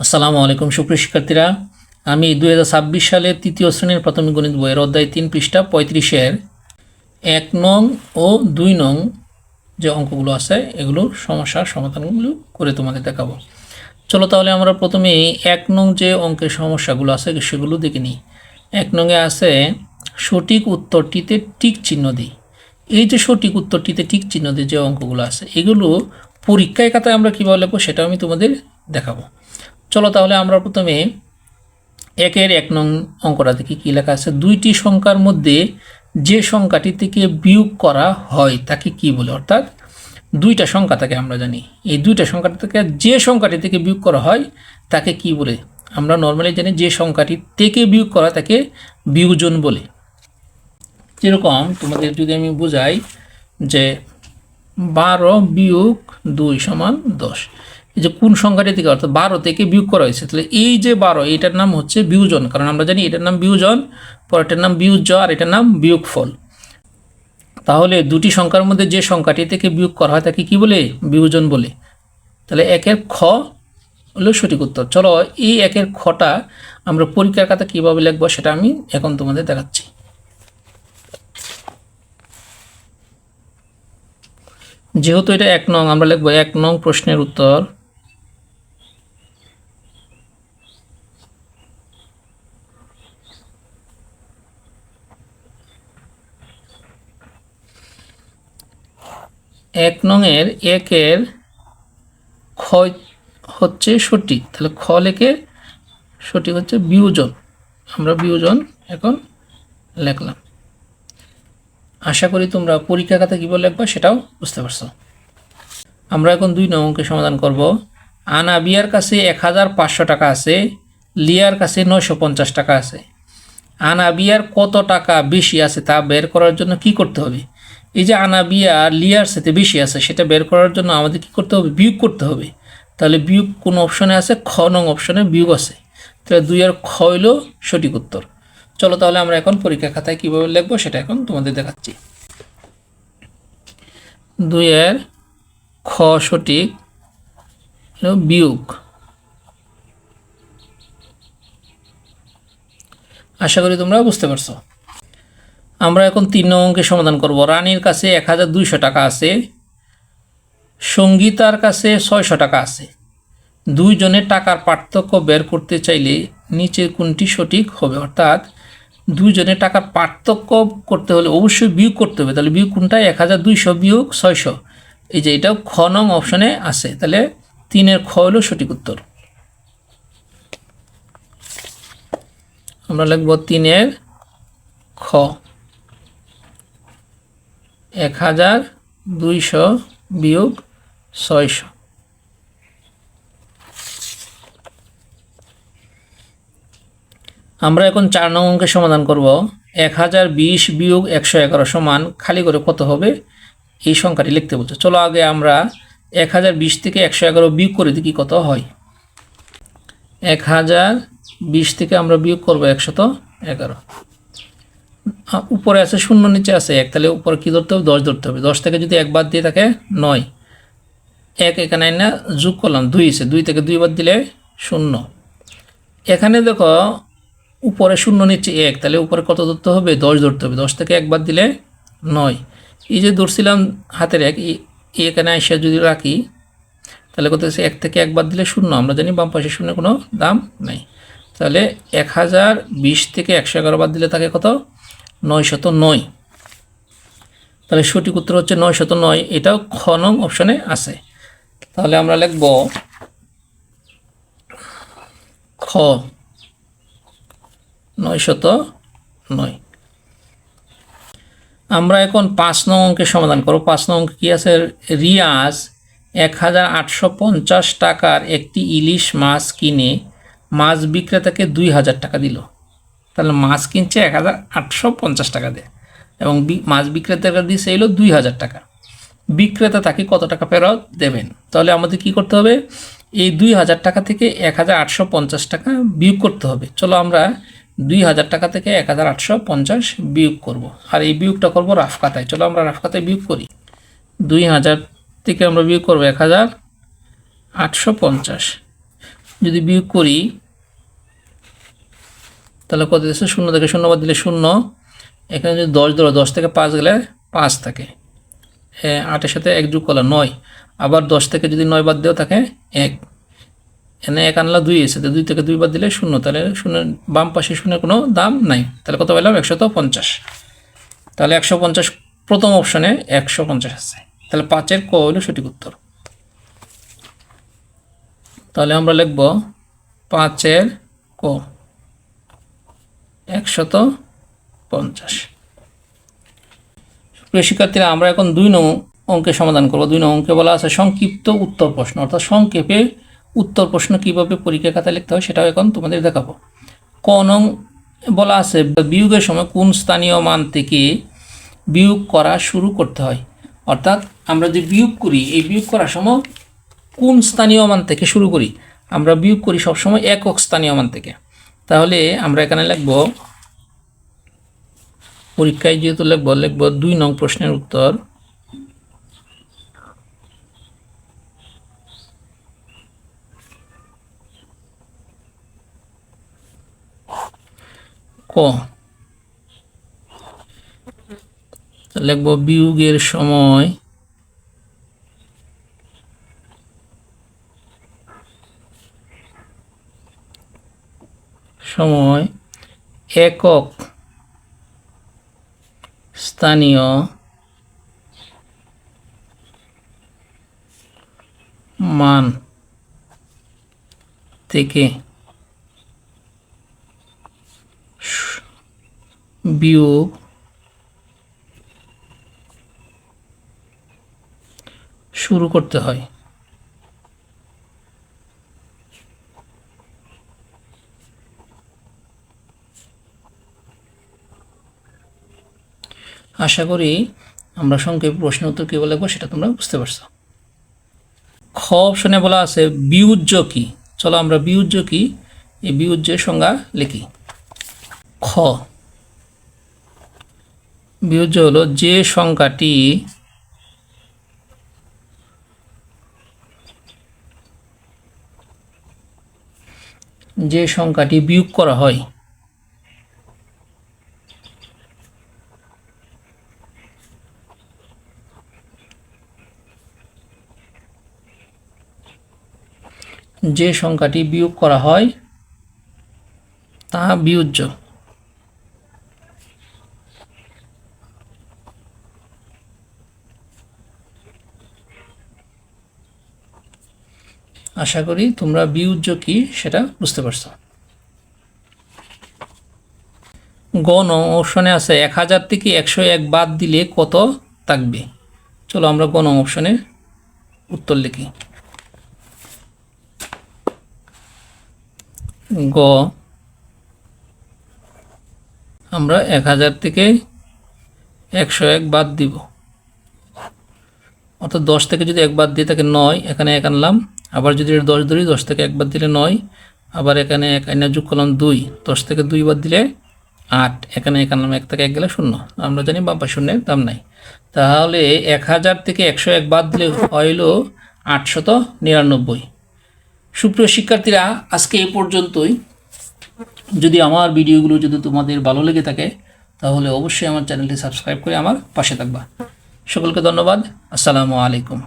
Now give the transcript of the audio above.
আসসালামু আলাইকুম সুপ্রিয় শিক্ষার্থীরা, আমি 2026 সালের তৃতীয় শ্রেণীর প্রাথমিক গণিত বইয়ের অধ্যায় 3 পৃষ্ঠা 35-এর 1 নং ও 2 নং যে অঙ্কগুলো আছে এগুলোর সমস্যার সমাধানগুলো করে তোমাদের দেখাবো। চলো তাহলে আমরা প্রথমে 1 নং যে অঙ্কের সমস্যাগুলো আছে সেগুলো দেখে নিই। 1 নংয়ে আছে সঠিক উত্তরটিতে টিক চিহ্ন দিই। এই যে সঠিক উত্তরটিতে টিক চিহ্ন দিয়ে যে অঙ্কগুলো আছে এগুলো পরীক্ষায় খাতায় আমরা কীভাবে লিখবো সেটা আমি তোমাদের দেখাবো। চলো তাহলে আমরা প্রথমে 1 নং অঙ্কটা দেখি কী লেখা আছে। দুইটি সংখ্যার মধ্যে যে সংখ্যাটি থেকে বিয়োগ করা হয় তাকে কি বলে? অর্থাৎ দুইটা সংখ্যা থাকে, আমরা জানি এই দুইটা সংখ্যা থেকে যে সংখ্যাটি থেকে বিয়োগ করা হয় তাকে কি বলে? আমরা নর্মালি জানি যে সংখ্যাটি থেকে বিয়োগ করা তাকে বিয়োজন বলে। যেরকম তোমাদের যদি আমি বোঝাই যে 12 বিয়োগ 2 সমান 10, এই যে কোন সংখ্যাটি থেকে অর্থাৎ 12 থেকে বিয়োগ করা হয়েছে, তাহলে এই যে 12 এটার নাম হচ্ছে বিয়োজন, কারণ আমরা জানি এটার নাম বিয়োজন, পরেরটার নাম বিয়োজ্য আর এটার নাম বিয়োগফল। তাহলে দুটি সংখ্যার মধ্যে যে সংখ্যাটি থেকে বিয়োগ করা হয় তাকে কি বলে? বিয়োজন বলে। তাহলে 1-এর খ হলো সঠিক উত্তর। চলো এই 1-এর খটা আমরা পরীক্ষার খাতা কীভাবে লিখবো সেটা আমি এখন তোমাদের দেখাচ্ছি। যেহেতু এটা 1 নং, আমরা লিখবো 1 নং প্রশ্নের উত্তর। এক নংয়ের 1-এর খ হচ্ছে সঠিক, তাহলে খ লেখে সঠিক হচ্ছে বিয়োজন। আমরা বিয়োজন এখন লিখলাম। আশা করি তোমরা পরীক্ষা খাতা কীভাবে লিখবা সেটাও বুঝতে পারছো। আমরা এখন 2 নং অঙ্কের সমাধান করব। আনাবিয়ার কাছে 1500 টাকা আছে, লিয়ার কাছে 950 টাকা আছে। আনাবিয়ার কত টাকা বেশি আছে তা বের করার জন্য কি করতে হবে? এই যে আনাবিয়া লিয়ার সাথে বেশি আছে সেটা বের করার জন্য আমাদের কি করতে হবে? বিয়োগ করতে হবে। তাহলে বিয়োগ কোন অপশনে আছে? খ নং অপশনে বিয়োগ আছে। তাহলে 2-এর খ হইল সঠিক উত্তর। চলো তাহলে আমরা এখন পরীক্ষা খাতায় কীভাবে লিখবো সেটা এখন তোমাদের দেখাচ্ছি। 2-এর খ সঠিক বিয়োগ। আশা করি তোমরা বুঝতে পারছো। আমরা এখন 3 নং অঙ্কের সমাধান করব। রানীর কাছে 1200 টাকা আছে, সঙ্গীতার কাছে 600 টাকা আছে। দুইজনের টাকার পার্থক্য বের করতে চাইলে নিচে কোনটি সঠিক হবে? অর্থাৎ দুইজনের টাকার পার্থক্য করতে হলে অবশ্যই বিয়োগ করতে হবে। তাহলে বিয়োগ কোনটা? 1200 বিয়োগ 600, এই যে এটাও খ নং অপশনে আছে। তাহলে 3-এর খ হলো সঠিক উত্তর। আমরা লিখব 3-এর খ। 1200 বিয়োগ 600। আমরা এখন 4 নং অঙ্কের সমাধান করব। 1020 বিয়োগ 111 সমান খালি করে কত হবে? এই সংখ্যাটি লিখতে বলছে। চলো আগে আমরা 1020 থেকে 111 বিয়োগ করে দেখি কত হয়। 1020 থেকে আমরা বিয়োগ করব 111। উপরে আছে 0, নিচে আছে 1, তাহলে উপরে কী ধরতে হবে? 10 ধরতে হবে। 10 থেকে যদি 1 বাদ দিয়ে থাকে 9, 1 এখানে না যোগ করলাম 2 আছে, 2 থেকে 2 বাদ দিলে 0। এখানে দেখো উপরে 0 নিচে 1, তাহলে উপরে কত ধরতে হবে? 10 ধরতে হবে। 10 থেকে 1 বাদ দিলে 9। এই যে ধরছিলাম হাতের 1, এখানে এসে যদি রাখি তাহলে কত হচ্ছে? 1 থেকে 1 বাদ দিলে 0। আমরা জানি বাম পাশে 0 কোনো দাম নেই। তাহলে 1020 থেকে 111 বাদ দিলে থাকে কত? 909। তাহলে সঠিক উত্তর হচ্ছে 909। এটাও খ নং অপশনে আছে। তাহলে আমরা লিখব খ 909। আমরা এখন 5 নং অঙ্কের সমাধান করব। 5 নং অঙ্কে কী আছে? রিয়াজ 1850 টাকার একটি ইলিশ মাছ কিনে মাছ বিক্রেতাকে 2000 টাকা দিল। তাহলে মাছ কিনছে 1850 টাকা দিয়ে এবং মাছ বিক্রেতাকে দিয়েছে এলো 2000 টাকা। বিক্রেতা তাকে কত টাকা ফেরত দেবেন? তাহলে আমাদের কি করতে হবে? এই 2000 টাকা থেকে 1850 টাকা বিয়োগ করতে হবে। চলো আমরা 2000 টাকা থেকে 1850 বিয়োগ করব, আর এই বিয়োগটা করব রাফ খাতায়। চলো আমরা রাফ খাতায় বিয়োগ করি। 2000 থেকে আমরা বিয়োগ করব 1850। যদি বিয়োগ করি তাহলে কত দিচ্ছে, 0 থেকে 0 বাদ দিলে 0, এখানে যদি 10 ধরো, 10 থেকে 5 গেলে 5 থাকে, 8-এর সাথে 1 যোগ করলে 9, আবার 10 থেকে যদি 9 বাদ দেওয়া থাকে 1, এখানে 1 আনলা 2 এসে, 2 থেকে 2 বাদ দিলে 0, তাহলে 0 বাম পাশে 0 কোনো দাম নাই, তাহলে কত পেলাম 150। তাহলে 150 প্রথম অপশনে 150 আছে, তাহলে 5-এর ক হলো সঠিক উত্তর। তাহলে আমরা লিখব 5-এর ক 150। প্রিয় শিক্ষার্থীরা, আমরা এখন 2 নং অঙ্কের সমাধান করব। 2 নং অঙ্কে বলা আছে সংক্ষিপ্ত উত্তর প্রশ্ন, অর্থাৎ সংক্ষেপে উত্তর প্রশ্ন কীভাবে পরীক্ষা খাতায় লিখতে হয় সেটাও এখন তোমাদের দেখাবো। ক নং বলা আছে বিয়োগের সময় কোন স্থানীয় মান থেকে বিয়োগ করা শুরু করতে হয়, অর্থাৎ আমরা যে বিয়োগ করি এই বিয়োগ করার সময় কোন স্থানীয় মান থেকে শুরু করি, আমরা বিয়োগ করি সবসময় একক স্থানীয় মান থেকে। তাহলে আমরা এখানে লিখব, পরীক্ষায় যেহেতু লিখব 2 নং প্রশ্নের উত্তর ক, লিখব বিয়োগের সময় একক স্থানীয় মান থেকে বিয়োগ শুরু করতে হয়। আশা করি আমরা সংক্ষেপে প্রশ্ন উত্তর কী বলে লিখবো সেটা তোমরা বুঝতে পারছো। খ অপশনে বলা আছে বিয়োজ্য কি, চলো আমরা বিয়োজ্য কি এই বিয়োজ্যের সংজ্ঞা লিখি। খ, বিয়োজ্য হলো যে সংখ্যাটি বিয়োগ করা হয় তা বিয়োজ্য। আশা করি তোমরা বিয়োজ্য কি সেটা বুঝতে পারছো। গ নং অপশনে আছে 1000 থেকে 101 বাদ দিলে কত থাকবে, চলো আমরা গ নং অপশনের উত্তর লিখি। গ, আমরা 1000 থেকে 101 বাদ দিব, অর্থাৎ 10 থেকে যদি 1 বাদ দিয়ে থাকে 9, এখানে 1 আনলাম, আবার যদি 10 ধরি 10 থেকে 1 বাদ দিলে 9, আবার এখানে 1 আইনা যোগ করলাম 2, 10 থেকে 2 বাদ দিলে 8, এখানে 1 আনলাম, 1 থেকে 1 গেলে 0, আমরা জানি বাম পাশে শূন্যের দাম নাই। তাহলে 1000 থেকে 101 বাদ দিলে হইল 899। সুপ্রিয় শিক্ষার্থীরা, আজকে এই পর্যন্তই। যদি আমার ভিডিওগুলো যদি তোমাদের ভালো লেগে থাকে তাহলে অবশ্যই আমার চ্যানেলটি সাবস্ক্রাইব করে আমার পাশে থাকবা। সকলকে ধন্যবাদ। আসসালামু আলাইকুম।